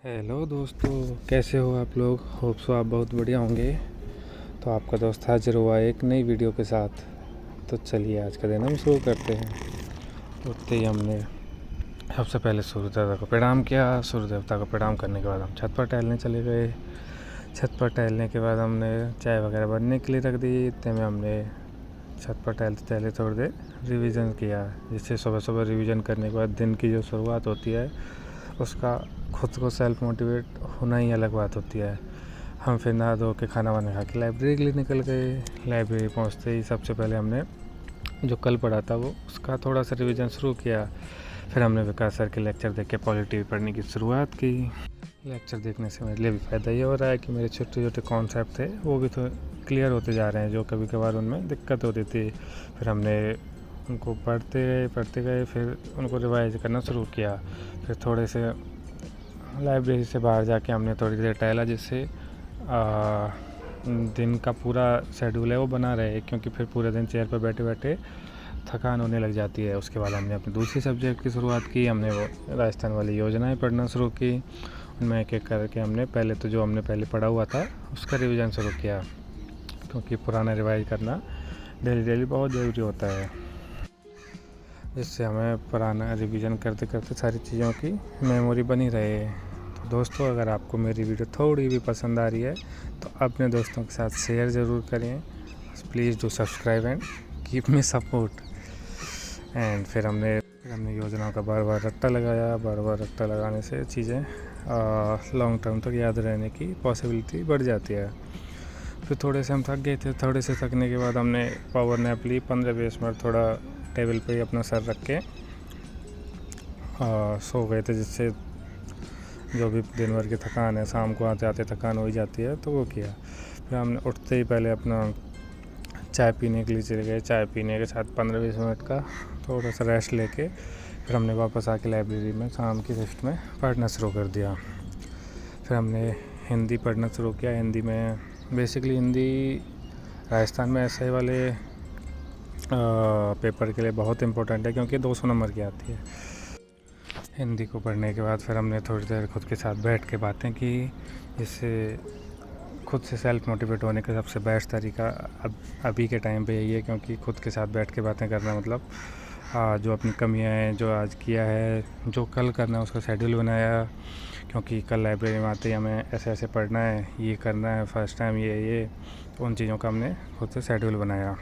Hello दोस्तों, कैसे हो आप लोग। होप सो आप बहुत बढ़िया होंगे। तो आपका दोस्त हाजिर हुआ एक नई वीडियो के साथ। तो चलिए आज का दिन हम शुरू करते हैं। उठते ही हमने सबसे पहले सूर्य देवता को प्रणाम किया। सूर्य देवता को प्रणाम करने के बाद हम छत पर टहलने चले गए। छत पर टहलने के बाद हमने चाय वगैरह बनने के लिए रख दी। इतने में हमने छत पर टहलते टहले थोड़ी देर रिवीजन किया। जिससे सुबह सुबह रिवीजन करने के बाद दिन की जो शुरुआत होती है उसका खुद को सेल्फ मोटिवेट होना ही अलग बात होती है। हम फिर नहा धो के खाना वाना खा के लाइब्रेरी के लिए निकल गए। लाइब्रेरी पहुंचते ही सबसे पहले हमने जो कल पढ़ा था वो उसका थोड़ा सा रिवीजन शुरू किया। फिर हमने विकास सर के लेक्चर देख के पॉलिटी पढ़ने की शुरुआत की। लेक्चर देखने से मेरे लिए भी फ़ायदा ये हो रहा है कि मेरे छोटे छोटे कॉन्सेप्ट थे वो भी तो क्लियर होते जा रहे हैं, जो कभी कभार उनमें दिक्कत होती थी। फिर हमने उनको पढ़ते गए फिर उनको रिवाइज करना शुरू किया। फिर थोड़े से लाइब्रेरी से बाहर जाके हमने थोड़ी देर टहला, जिससे दिन का पूरा शेड्यूल है वो बना रहे, क्योंकि फिर पूरे दिन चेयर पर बैठे बैठे थकान होने लग जाती है। उसके बाद हमने अपनी दूसरी सब्जेक्ट की शुरुआत की। हमने वो राजस्थान वाली योजनाएं पढ़ना शुरू की। उनमें एक एक करके हमने पहले पढ़ा हुआ था उसका रिवीजन शुरू किया, क्योंकि पुराना रिवाइज करना डेली बहुत ज़रूरी होता है। जिससे हमें पुराना रिवीजन करते करते सारी चीज़ों की मेमोरी बनी रहे। तो दोस्तों, अगर आपको मेरी वीडियो थोड़ी भी पसंद आ रही है तो अपने दोस्तों के साथ शेयर ज़रूर करें। Please do subscribe and keep me support. And फिर हमने योजनाओं का बार बार रट्टा लगाया। बार बार रट्टा लगाने से चीज़ें लॉन्ग टर्म तक याद रहने की पॉसिबिलिटी बढ़ जाती है। फिर थोड़े से हम थक गए थे। थोड़े से थकने के बाद हमने पावर नैप ली 15-20 मिनट। थोड़ा टेबल पे ही अपना सर रख के सो गए थे, जिससे जो भी दिन भर की थकान है, शाम को आते आते थकान हो ही जाती है, तो वो किया। फिर हमने उठते ही पहले अपना चाय पीने के लिए चले गए। चाय पीने के साथ 15-20 मिनट का थोड़ा सा रेस्ट लेके फिर हमने वापस आके लाइब्रेरी में शाम की शिफ्ट में पढ़ना शुरू कर दिया। फिर हमने हिंदी पढ़ना शुरू किया। हिंदी में बेसिकली हिंदी राजस्थान में ऐसे वाले पेपर के लिए बहुत इम्पोर्टेंट है, क्योंकि 200 नंबर की आती है। हिंदी को पढ़ने के बाद फिर हमने थोड़ी देर खुद के साथ बैठ के बातें की, जिससे खुद से सेल्फ मोटिवेट होने का सबसे बेस्ट तरीका अभी के टाइम पे यही है, क्योंकि खुद के साथ बैठ के बातें करना मतलब जो अपनी कमियां हैं, जो आज किया है, जो कल करना है, उसका शेड्यूल बनाया। क्योंकि कल लाइब्रेरी में आते ही हमें ऐसे ऐसे पढ़ना है, ये करना है, फर्स्ट टाइम ये तो उन चीज़ों का हमने खुद से शेड्यूल बनाया।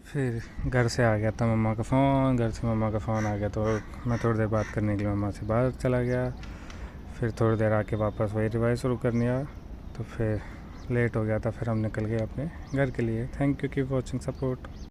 फिर घर से आ गया था मम्मा का फ़ोन। घर से मम्मा का फ़ोन आ गया तो मैं थोड़ी देर बात करने के लिए मम्मा से बाहर चला गया। फिर थोड़ी देर आके वापस वही रिवाइज शुरू कर लिया। तो फिर लेट हो गया था। फिर हम निकल गए अपने घर के लिए। Thank you, keep watching, support.